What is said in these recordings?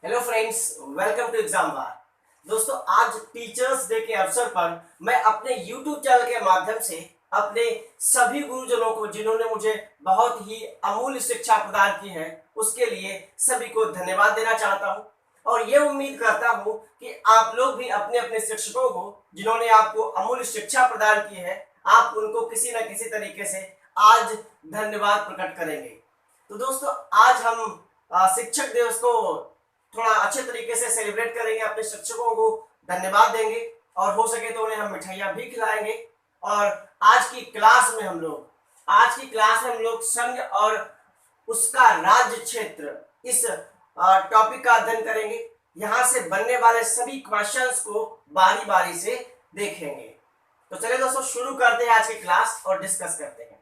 Hello friends, welcome to exam bar. दोस्तों, आज teachers day के अवसर पर मैं अपने यूट्यूब चैनल के माध्यम से अपने सभी गुरुजनों को, जिन्होंने मुझे बहुत ही अमूल्य शिक्षा प्रदान की है, उसके लिए सभी को धन्यवाद देना चाहता हूं। और ये उम्मीद करता हूं कि आप लोग भी अपने अपने शिक्षकों को, जिन्होंने आपको अमूल्य शिक्षा प्रदान की है, आप उनको किसी न किसी तरीके से आज धन्यवाद प्रकट करेंगे। तो दोस्तों, आज हम शिक्षक दिवस को थोड़ा अच्छे तरीके से सेलिब्रेट करेंगे, अपने शिक्षकों को धन्यवाद देंगे और हो सके तो उन्हें हम मिठाइयाँ भी खिलाएंगे। और आज की क्लास में हम लोग संघ और उसका राज्य क्षेत्र, इस टॉपिक का अध्ययन करेंगे। यहाँ से बनने वाले सभी क्वेश्चंस को बारी बारी से देखेंगे। तो चलिए दोस्तों, शुरू करते हैं आज की क्लास और डिस्कस करते हैं।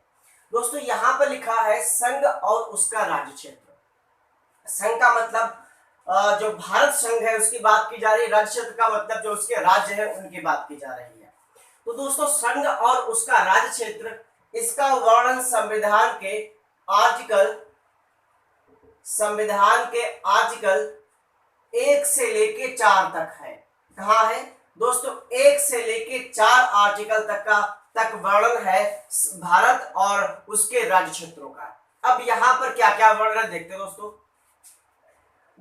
दोस्तों, यहाँ पर लिखा है संघ और उसका राज्य क्षेत्र। संघ का मतलब जो भारत संघ है उसकी बात की जा रही है, राज्य क्षेत्र का मतलब जो उसके राज्य है उनकी बात की जा रही है। तो दोस्तों, संघ और उसका राज्य क्षेत्र, इसका वर्णन संविधान के आर्टिकल 1 से लेके 4 तक है। कहाँ है दोस्तों? 1 से लेके 4 आर्टिकल तक वर्णन है भारत और उसके राज्य क्षेत्रों का। अब यहाँ पर क्या क्या वर्णन देखते हैं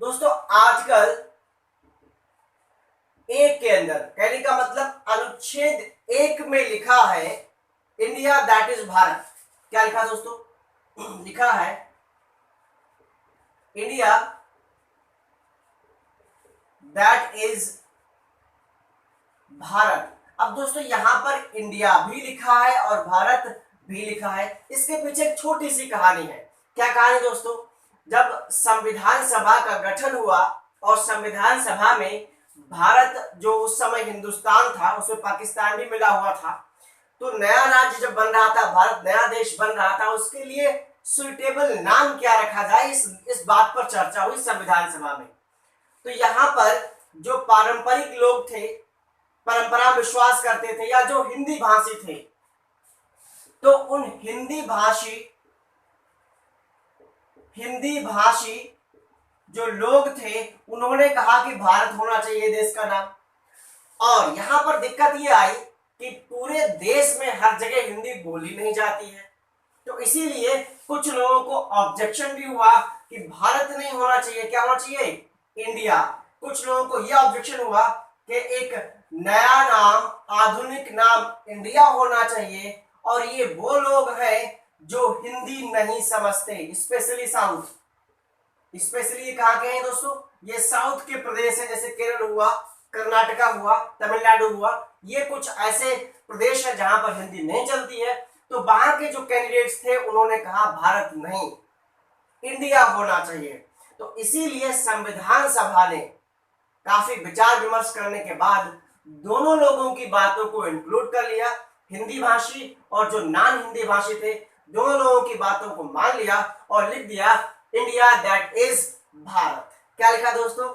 दोस्तों, आर्टिकल 1 के अंदर, कहने का मतलब अनुच्छेद 1 में लिखा है इंडिया दैट इज भारत। क्या लिखा दोस्तों? लिखा है इंडिया दैट इज भारत। अब दोस्तों, यहां पर इंडिया भी लिखा है और भारत भी लिखा है। इसके पीछे एक छोटी सी कहानी है। क्या कहानी दोस्तों? जब संविधान सभा का गठन हुआ और संविधान सभा में भारत, जो उस समय हिंदुस्तान था, उसमें पाकिस्तान भी मिला हुआ था, तो नया राज्य जब बन रहा था, भारत नया देश बन रहा था, उसके लिए सुइटेबल नाम क्या रखा जाए, इस बात पर चर्चा हुई संविधान सभा में। तो यहाँ पर जो पारंपरिक लोग थे, परंपरा विश्वास करते थे, या जो हिंदी भाषी थे, तो उन हिंदी भाषी जो लोग थे, उन्होंने कहा कि भारत होना चाहिए देश का नाम। और यहां पर दिक्कत ये आई कि पूरे देश में हर जगह हिंदी बोली नहीं जाती है, तो इसीलिए कुछ लोगों को ऑब्जेक्शन भी हुआ कि भारत नहीं होना चाहिए, क्या होना चाहिए? इंडिया। कुछ लोगों को यह ऑब्जेक्शन हुआ कि एक नया नाम, आधुनिक नाम इंडिया होना चाहिए। और ये वो लोग हैं जो हिंदी नहीं समझते, स्पेशली साउथ। स्पेशली कहाँ के हैं दोस्तों? ये साउथ के प्रदेश है, जैसे केरल हुआ, कर्नाटका हुआ, तमिलनाडु हुआ। ये कुछ ऐसे प्रदेश है जहां पर हिंदी नहीं चलती है। तो वहां के जो कैंडिडेट्स थे, उन्होंने कहा भारत नहीं, इंडिया होना चाहिए। तो इसीलिए संविधान सभा ने काफी विचार विमर्श करने के बाद दोनों लोगों की बातों को इंक्लूड कर लिया। हिंदी भाषी और जो नॉन हिंदी भाषी थे, दोनों लोगों की बातों को मान लिया और लिख दिया इंडिया दैट इज भारत। क्या लिखा दोस्तों?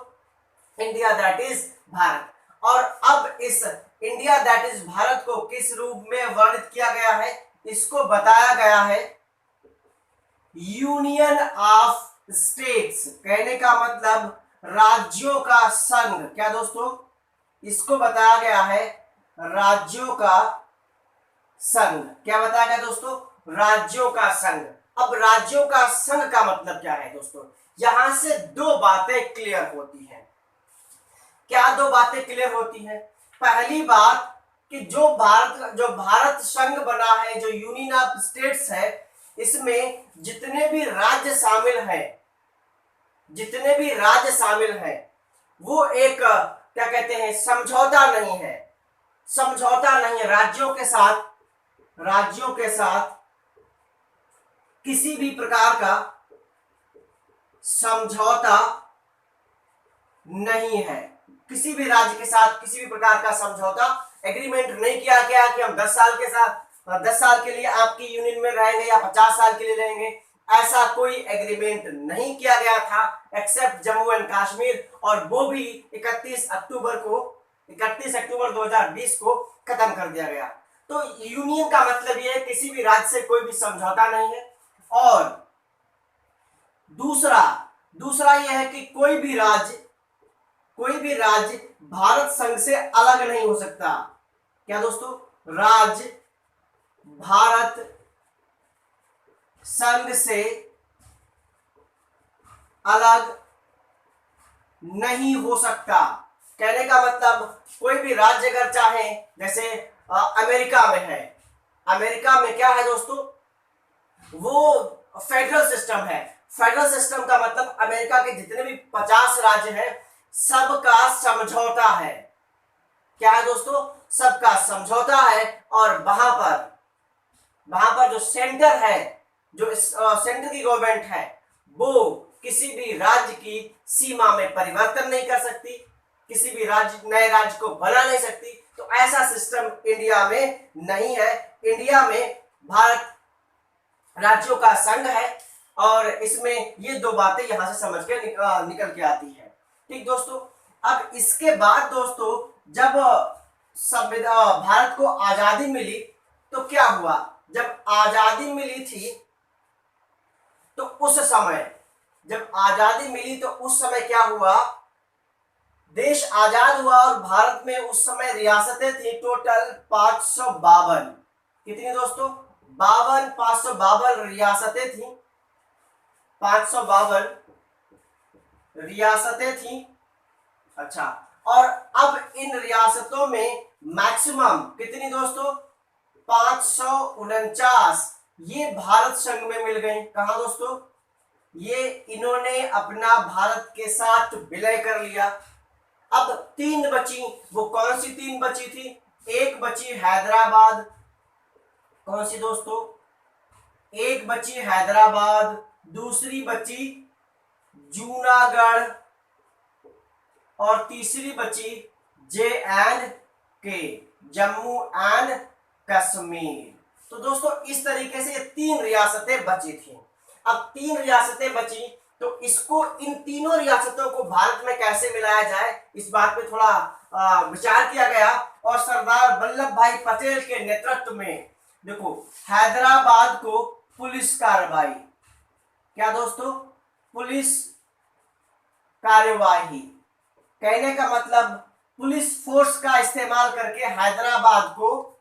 India that is Bharat. और अब इस इंडिया दैट इज भारत को किस रूप में वर्णित किया गया है? इसको बताया गया है यूनियन ऑफ स्टेट्स। कहने का मतलब राज्यों का संघ। क्या दोस्तों? इसको बताया गया है राज्यों का संघ। क्या बताया गया दोस्तों? राज्यों का संघ। अब राज्यों का संघ का मतलब क्या है दोस्तों? यहां से दो बातें क्लियर होती हैं। क्या दो बातें क्लियर होती हैं? पहली बात कि जो भारत संघ बना है, जो यूनियन ऑफ स्टेट्स है, इसमें जितने भी राज्य शामिल हैं, वो एक क्या कहते हैं, समझौता नहीं है। राज्यों के साथ किसी भी प्रकार का समझौता नहीं है। किसी भी राज्य के साथ किसी भी प्रकार का समझौता, एग्रीमेंट नहीं किया गया कि हम 10 साल के लिए आपकी यूनियन में रहेंगे या 50 साल के लिए रहेंगे। ऐसा कोई एग्रीमेंट नहीं किया गया था, एक्सेप्ट जम्मू एंड कश्मीर, और वो भी 31 अक्टूबर 2020 को खत्म कर दिया गया। तो यूनियन का मतलब यह है किसी भी राज्य से कोई भी समझौता नहीं है। और दूसरा यह है कि कोई भी राज्य कोई भी राज्य भारत संघ से अलग नहीं हो सकता। क्या दोस्तों? राज्य भारत संघ से अलग नहीं हो सकता। कहने का मतलब कोई भी राज्य अगर चाहे, जैसे अमेरिका में है, अमेरिका में क्या है दोस्तों, वो फेडरल सिस्टम है। फेडरल सिस्टम का मतलब अमेरिका के जितने भी 50 राज्य हैं सबका समझौता है। क्या है दोस्तों? सबका समझौता है। और वहां पर जो सेंटर है, जो सेंटर की गवर्नमेंट है, वो किसी भी राज्य की सीमा में परिवर्तन नहीं कर सकती, किसी भी राज्य नए राज्य को बना नहीं सकती। तो ऐसा सिस्टम इंडिया में नहीं है। इंडिया में भारत राज्यों का संघ है और इसमें ये दो बातें यहां से समझ के निकल के आती है। ठीक दोस्तों, अब इसके बाद दोस्तों जब संविधान भारत को आजादी मिली तो क्या हुआ? जब आजादी मिली थी तो उस समय, जब आजादी मिली तो उस समय क्या हुआ? देश आजाद हुआ और भारत में उस समय रियासतें थी टोटल 552। कितनी दोस्तों? 552 रियासतें थी। 552 रियासतें थी। अच्छा, और अब इन रियासतों में मैक्सिमम कितनी दोस्तों? 549 ये भारत संघ में मिल गई। कहा दोस्तों? ये इन्होंने अपना भारत के साथ विलय कर लिया। अब 3 बची, वो कौन सी 3 बची थी? एक बची हैदराबाद। कौन सी दोस्तों? एक बची हैदराबाद, दूसरी बची जूनागढ़ और तीसरी बची JNK, जम्मू एंड कश्मीर। तो दोस्तों इस तरीके से ये 3 रियासतें बची थी। अब 3 रियासतें बची तो इसको, इन तीनों रियासतों को भारत में कैसे मिलाया जाए, इस बात पे थोड़ा विचार किया गया और सरदार वल्लभ भाई पटेल के नेतृत्व में देखो हैदराबाद को पुलिस कार्रवाई, क्या दोस्तों? पुलिस कार्यवाही, कहने का मतलब पुलिस फोर्स का इस्तेमाल करके हैदराबाद को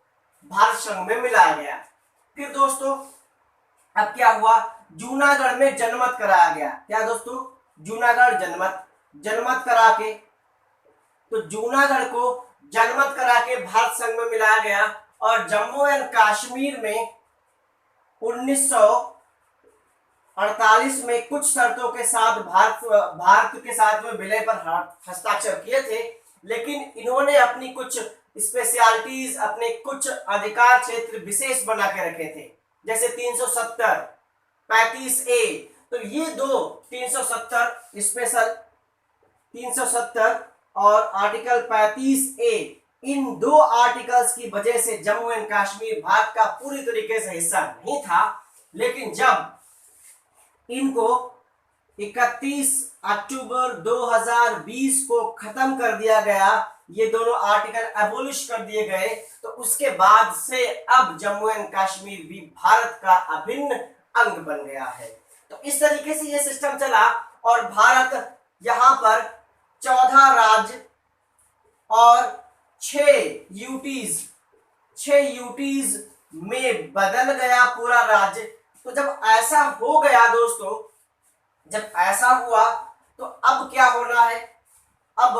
भारत संघ में मिलाया गया। फिर दोस्तों अब क्या हुआ? जूनागढ़ में जनमत कराया गया। क्या दोस्तों? जूनागढ़ जनमत करा के, तो जूनागढ़ को जनमत करा के भारत संघ में मिलाया गया। और जम्मू एंड कश्मीर में 1948 में कुछ शर्तों के साथ भारत के साथ में विलय पर हस्ताक्षर किए थे, लेकिन इन्होंने अपनी कुछ स्पेशलिटीज, अपने कुछ अधिकार क्षेत्र विशेष बना के रखे थे, जैसे 370, 35A। तो ये दो 370 स्पेशल, 370 और आर्टिकल 35A, इन 2 आर्टिकल्स की वजह से जम्मू एंड कश्मीर भारत का पूरी तरीके से हिस्सा नहीं था। लेकिन जब इनको 31 अक्टूबर 2020 को खत्म कर दिया गया, ये दोनों आर्टिकल एबोलिश कर दिए गए, तो उसके बाद से अब जम्मू एंड कश्मीर भी भारत का अभिन्न अंग बन गया है। तो इस तरीके से ये सिस्टम चला और भारत यहां पर 14 राज्य और 6 यूटीज में बदल गया पूरा राज्य। तो जब ऐसा हो गया दोस्तों, जब ऐसा हुआ तो अब क्या होना है? अब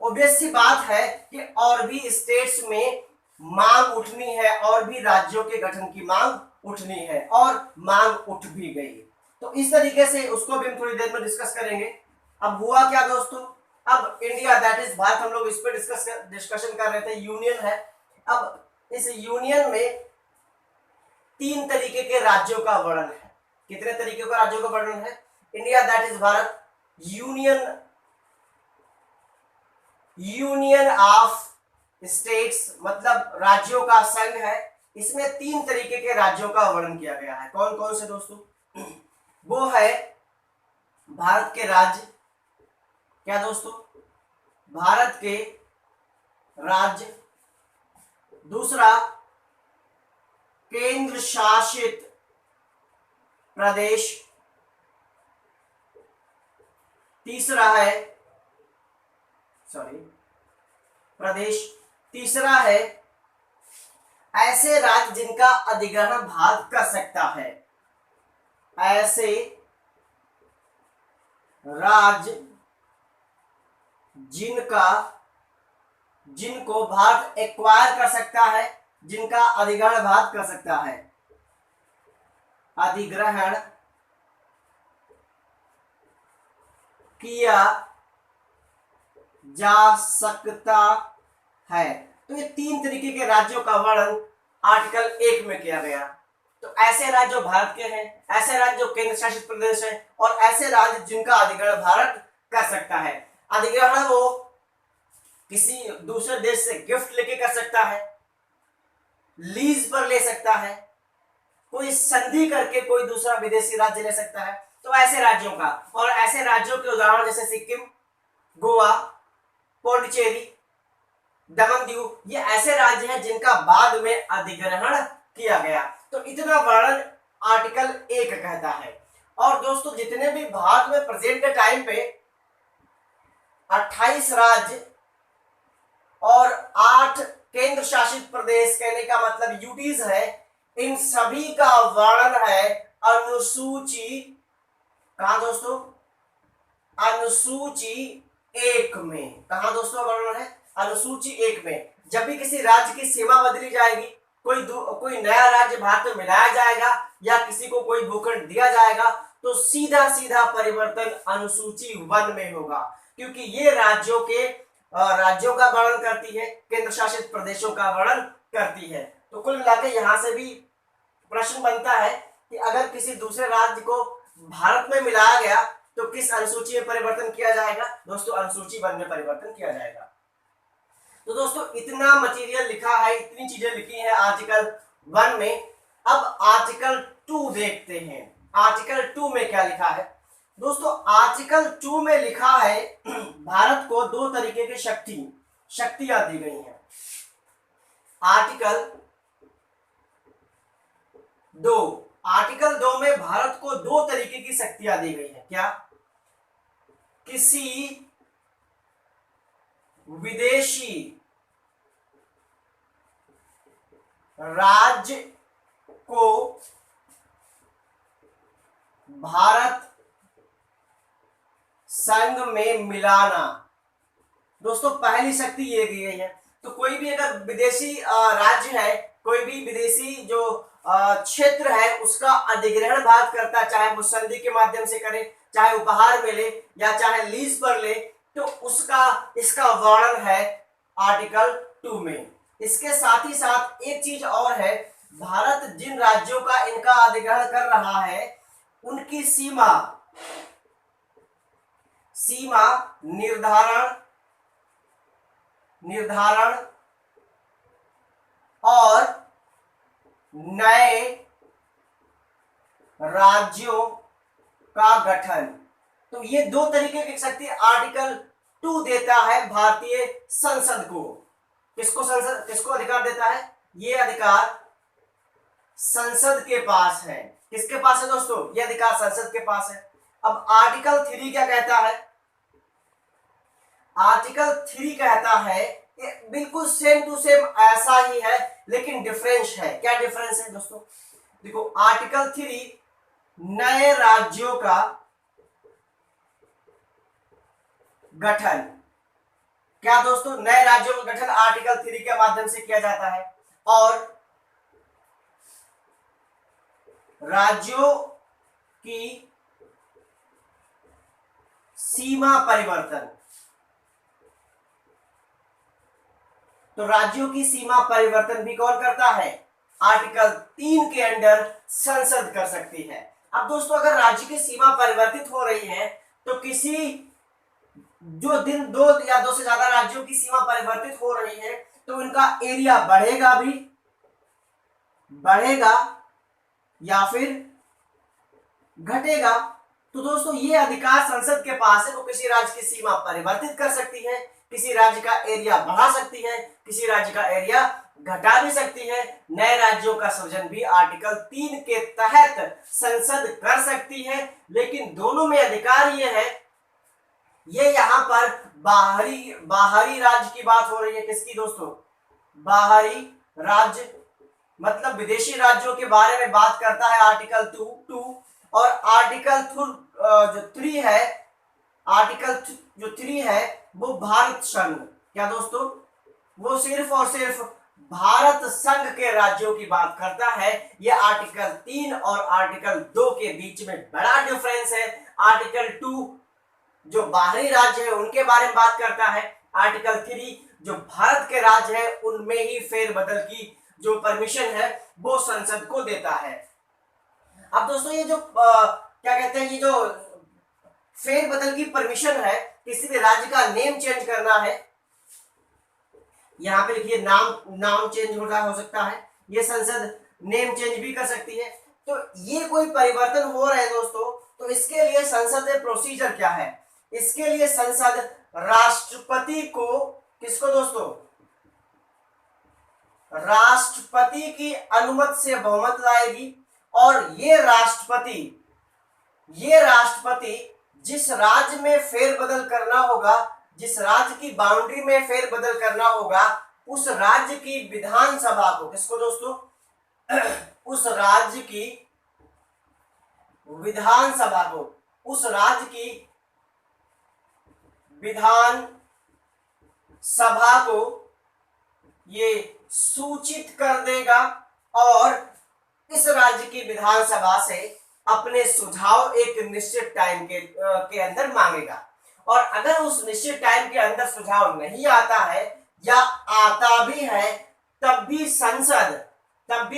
ऑब्वियस सी बात है कि और भी स्टेट्स में मांग उठनी है, और भी राज्यों के गठन की मांग उठनी है, और मांग उठ भी गई। तो इस तरीके से उसको भी हम थोड़ी देर में डिस्कस करेंगे। अब हुआ क्या दोस्तों? अब इंडिया, दैट इज भारत, हम लोग इस पर डिस्कशन कर रहे थे, यूनियन है। अब इस यूनियन में 3 तरीके के राज्यों का वर्णन है। कितने तरीके का राज्यों का वर्णन है? India, that is Bharat, union of states, मतलब राज्यों का संघ है। इसमें 3 तरीके के राज्यों का वर्णन किया गया है। कौन कौन से दोस्तों? वो है भारत के राज्य, क्या दोस्तों? भारत के राज्य। दूसरा केंद्र शासित प्रदेश। तीसरा है सॉरी प्रदेश। तीसरा है ऐसे राज्य जिनका अधिग्रहण भारत कर सकता है, ऐसे राज्य जिनको भारत एक्वायर कर सकता है, जिनका अधिग्रहण भारत कर सकता है, अधिग्रहण किया जा सकता है। तो ये 3 तरीके के राज्यों का वर्णन आर्टिकल 1 में किया गया। तो ऐसे राज्य जो भारत के हैं, ऐसे राज्य जो केंद्र शासित प्रदेश है, और ऐसे राज्य जिनका अधिग्रहण भारत कर सकता है। अधिग्रहण वो किसी दूसरे देश से गिफ्ट लेके कर सकता है, लीज पर ले सकता है, कोई संधि करके कोई दूसरा विदेशी राज्य ले सकता है। तो ऐसे राज्यों का, और ऐसे राज्यों के उदाहरण जैसे सिक्किम, गोवा, पौंडीचेरी, दमन दीव, ये ऐसे राज्य हैं जिनका बाद में अधिग्रहण किया गया। तो इतना वर्णन आर्टिकल 1 कहता है। और दोस्तों जितने भी भारत में प्रेजेंट टाइम पे 28 राज्य और 8 केंद्र शासित प्रदेश, कहने का मतलब यूटीज है, इन सभी का वर्णन है अनुसूची, कहा दोस्तों, अनुसूची 1 में। कहा दोस्तों वर्णन है अनुसूची 1 में। जब भी किसी राज्य की सीमा बदली जाएगी, कोई नया राज्य भारत में मिलाया जाएगा, या किसी को कोई भूखंड दिया जाएगा, तो सीधा सीधा परिवर्तन अनुसूची 1 में होगा, क्योंकि ये राज्यों का वर्णन करती है, केंद्र शासित प्रदेशों का वर्णन करती है। तो कुल मिलाकर यहां से भी प्रश्न बनता है कि अगर किसी दूसरे राज्य को भारत में मिलाया गया तो किस अनुसूची में परिवर्तन किया जाएगा? दोस्तों अनुसूची 1 में परिवर्तन किया जाएगा। तो दोस्तों इतना मटेरियल लिखा है, इतनी चीजें लिखी है आर्टिकल 1 में। अब आर्टिकल 2 देखते हैं। आर्टिकल 2 में क्या लिखा है? दोस्तों आर्टिकल 2 में लिखा है भारत को 2 तरीके की शक्तियां दी गई हैं। आर्टिकल 2 में भारत को 2 तरीके की शक्तियां दी गई हैं। क्या? किसी विदेशी राज्य को भारत संघ में मिलाना। दोस्तों पहली शक्ति ये दी गई है। तो कोई भी अगर विदेशी राज्य है, कोई भी विदेशी जो क्षेत्र है, उसका अधिग्रहण भारत करता है, चाहे वो संधि के माध्यम से करे, चाहे उपहार में ले, या चाहे लीज पर ले, तो इसका वर्णन है आर्टिकल 2 में। इसके साथ ही साथ एक चीज और है, भारत जिन राज्यों का इनका अधिग्रहण कर रहा है उनकी सीमा निर्धारण और नए राज्यों का गठन। तो ये 2 तरीके की शक्ति आर्टिकल 2 देता है भारतीय संसद को। किसको अधिकार देता है? ये अधिकार संसद के पास है। किसके पास है दोस्तों? ये अधिकार संसद के पास है। अब आर्टिकल 3 क्या कहता है? आर्टिकल 3 कहता है, बिल्कुल सेम टू सेम ऐसा ही है, लेकिन डिफरेंस है। क्या डिफरेंस है दोस्तों? देखो आर्टिकल 3 नए राज्यों का गठन। क्या दोस्तों? नए राज्यों का गठन आर्टिकल 3 के माध्यम से किया जाता है। और राज्यों की सीमा परिवर्तन। तो राज्यों की सीमा परिवर्तन भी कौन करता है? आर्टिकल 3 के अंडर संसद कर सकती है। अब दोस्तों अगर राज्य की सीमा परिवर्तित हो रही है, तो किसी जो दिन 2 या 2 से ज्यादा राज्यों की सीमा परिवर्तित हो रही है, तो इनका एरिया बढ़ेगा या फिर घटेगा। तो दोस्तों ये अधिकार संसद के पास है, वो किसी राज्य की सीमा परिवर्तित कर सकती है, किसी राज्य का एरिया बढ़ा सकती है, किसी राज्य का एरिया घटा भी सकती है। नए राज्यों का सृजन भी आर्टिकल 3 के तहत संसद कर सकती है। लेकिन दोनों में अधिकार यह है ये यहाँ पर बाहरी बाहरी राज्य की बात हो रही है। किसकी दोस्तों? बाहरी राज्य मतलब विदेशी राज्यों के बारे में बात करता है आर्टिकल 2 और आर्टिकल जो 3 है, आर्टिकल जो 3 है वो भारत संघ, क्या दोस्तों? वो सिर्फ और सिर्फ भारत संघ के राज्यों की बात करता है। ये आर्टिकल 3 और आर्टिकल 2 के बीच में बड़ा डिफरेंस है। आर्टिकल 2 जो बाहरी राज्य है उनके बारे में बात करता है, आर्टिकल 3 जो भारत के राज्य है उनमें ही फेरबदल की जो परमिशन है वो संसद को देता है। अब दोस्तों ये जो क्या कहते हैं, ये जो फेरबदल की परमिशन है, किसी भी राज्य का नेम चेंज करना है, यहाँ पे लिखिए नाम चेंज हो सकता है, ये संसद नेम चेंज भी कर सकती है। तो ये कोई परिवर्तन हो रहे हैं दोस्तों, तो इसके लिए संसद में प्रोसीजर क्या है? इसके लिए संसद राष्ट्रपति को, किसको दोस्तों? राष्ट्रपति की अनुमति से बहुमत लाएगी और ये राष्ट्रपति जिस राज्य में फेरबदल करना होगा, जिस राज्य की बाउंड्री में फेरबदल करना होगा, उस राज्य की विधानसभा को, किसको दोस्तों? उस राज्य की विधानसभा को, उस राज्य की विधान सभा को ये सूचित कर देगा और इस राज्य की विधानसभा से अपने सुझाव एक निश्चित टाइम के अंदर मांगेगा। और अगर उस निश्चित टाइम के अंदर सुझाव नहीं आता है या आता भी है, तब भी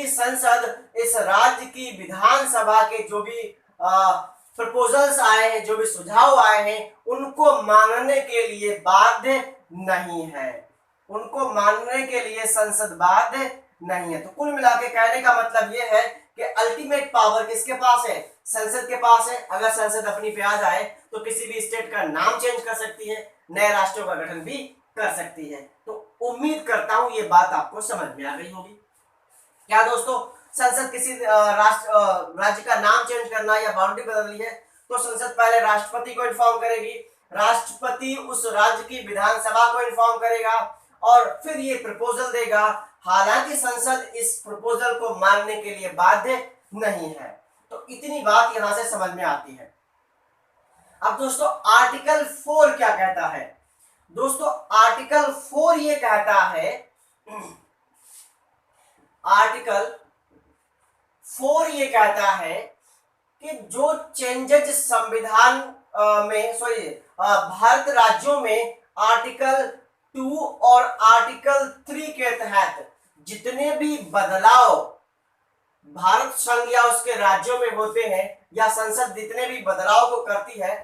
संसद इस राज्य की विधानसभा के जो भी प्रपोजल्स आए हैं, जो भी सुझाव आए हैं, उनको मानने के लिए बाध्य नहीं है। उनको मानने के लिए संसद बाध्य नहीं है। तो कुल मिलाकर कहने का मतलब यह है कि अल्टीमेट पावर किसके पास है? संसद के पास है। अगर संसद अपनी पे आ जाए तो किसी भी स्टेट का नाम चेंज कर सकती है, नए राष्ट्रों का गठन भी कर सकती है। तो उम्मीद करता हूं ये बात आपको समझ में आ गई होगी। क्या दोस्तों? संसद किसी राज्य का नाम चेंज करना या बाउंड्री बदलनी है तो संसद पहले राष्ट्रपति को इन्फॉर्म करेगी, राष्ट्रपति उस राज्य की विधानसभा को इन्फॉर्म करेगा और फिर ये प्रपोजल देगा। हालांकि संसद इस प्रपोजल को मानने के लिए बाध्य नहीं है। तो इतनी बात यहां से समझ में आती है। अब दोस्तों आर्टिकल 4 क्या कहता है? दोस्तों आर्टिकल 4 ये कहता है, आर्टिकल 4 ये कहता है कि जो चेंजेज संविधान भारत राज्यों में आर्टिकल 2 और आर्टिकल 3 के तहत जितने भी बदलाव भारत संघ या उसके राज्यों में होते हैं या संसद जितने भी बदलाव को करती है,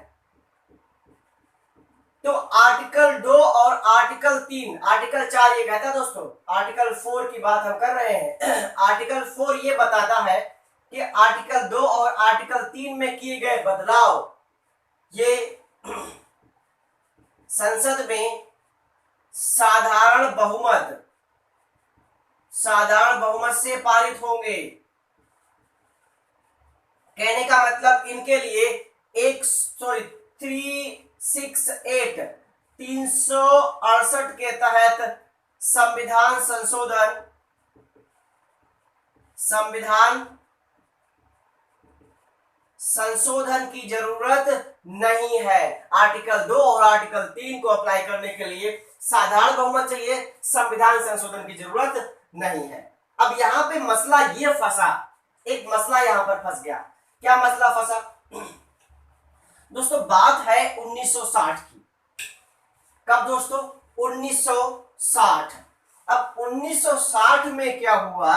तो आर्टिकल 2 और आर्टिकल 3, आर्टिकल 4 ये कहता है दोस्तों, आर्टिकल 4 की बात हम कर रहे हैं। आर्टिकल 4 ये बताता है कि आर्टिकल 2 और आर्टिकल 3 में किए गए बदलाव ये संसद में साधारण बहुमत से पारित होंगे। कहने का मतलब इनके लिए 368 के तहत संशोधन की जरूरत नहीं है। आर्टिकल 2 और आर्टिकल 3 को अप्लाई करने के लिए साधारण बहुमत चाहिए, संविधान संशोधन की जरूरत नहीं है। अब यहां पे मसला ये फंसा, एक मसला यहां पर फंस गया। क्या मसला फंसा? दोस्तों बात है 1960 की। कब दोस्तों? 1960। अब 1960 में क्या हुआ?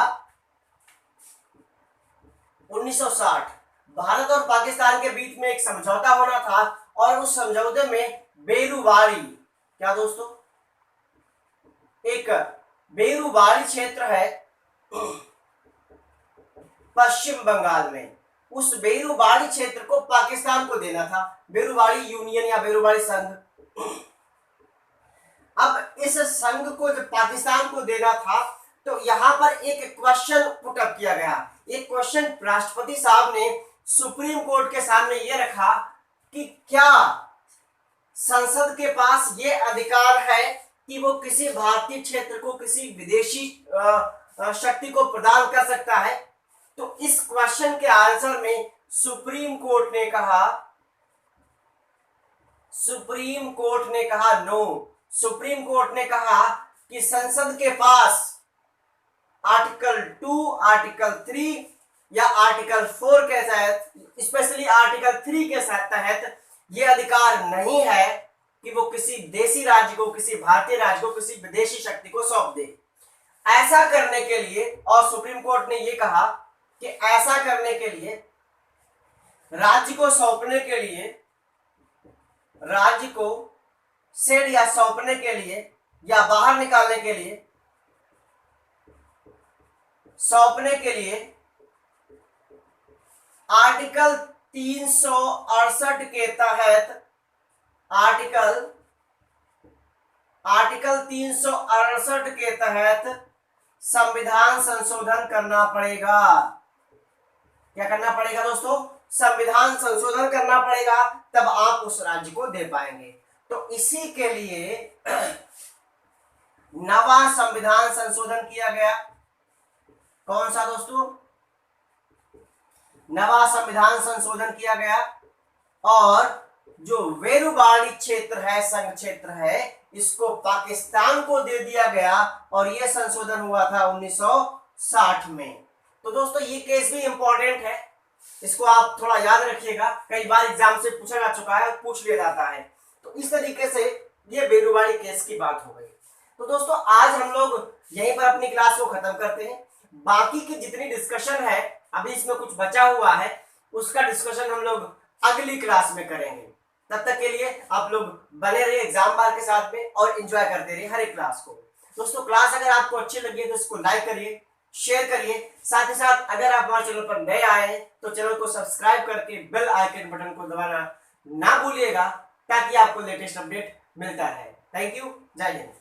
1960 भारत और पाकिस्तान के बीच में एक समझौता होना था और उस समझौते में बेरुवारी, क्या दोस्तों? एक बेरुवारी क्षेत्र है पश्चिम बंगाल में। उस बेरुवारी क्षेत्र को पाकिस्तान को देना था, बेरुवारी यूनियन या बेरुवारी संघ। अब इस संघ को जब पाकिस्तान को देना था तो यहां पर एक क्वेश्चन पुट अप किया गया। एक क्वेश्चन राष्ट्रपति साहब ने सुप्रीम कोर्ट के सामने यह रखा कि क्या संसद के पास ये अधिकार है कि वो किसी भारतीय क्षेत्र को किसी विदेशी शक्ति को प्रदान कर सकता है। तो इस क्वेश्चन के आंसर में सुप्रीम कोर्ट ने कहा नो। सुप्रीम कोर्ट ने कहा कि संसद के पास आर्टिकल 2, आर्टिकल 3 या आर्टिकल 4 के तहत, स्पेशली आर्टिकल 3 के तहत ये अधिकार नहीं है कि वो किसी देशी राज्य को, किसी भारतीय राज्य को किसी विदेशी शक्ति को सौंप दे। ऐसा करने के लिए, और सुप्रीम कोर्ट ने ये कहा कि ऐसा करने के लिए राज्य को सौंपने के लिए, राज्य को सेड या सौंपने के लिए या बाहर निकालने के लिए, सौंपने के लिए आर्टिकल 368 के तहत, आर्टिकल 368 के तहत संविधान संशोधन करना पड़ेगा। क्या करना पड़ेगा दोस्तों? संविधान संशोधन करना पड़ेगा, तब आप उस राज्य को दे पाएंगे। तो इसी के लिए नवा संविधान संशोधन किया गया। कौन सा दोस्तों? नवा संविधान संशोधन किया गया। और जो वेरुबाड़ी क्षेत्र है, संघ क्षेत्र है, इसको पाकिस्तान को दे दिया गया और यह संशोधन हुआ था 1960 में। तो दोस्तों ये केस भी इंपॉर्टेंट है, इसको आप थोड़ा याद रखिएगा, कई बार एग्जाम से पूछा जा चुका है, पूछ लिया जाता है। तो इस तरीके से ये वेरुबाड़ी केस की बात हो गई। तो दोस्तों आज हम लोग यहीं पर अपनी क्लास को खत्म करते हैं। बाकी की जितनी डिस्कशन है, अभी इसमें कुछ बचा हुआ है, उसका डिस्कशन हम लोग अगली क्लास में करेंगे। तब तक के लिए आप लोग बने रहिए एग्जाम बार के साथ में और एंजॉय करते रहिए हर एक क्लास को। दोस्तों क्लास अगर आपको अच्छी लगी है तो इसको लाइक करिए, शेयर करिए। साथ ही साथ अगर आप हमारे चैनल पर नए आए हैं तो चैनल को सब्सक्राइब करके बेल आइकन बटन को दबाना ना भूलिएगा, ताकि आपको लेटेस्ट अपडेट मिलता रहे। थैंक यू, जय हिंद।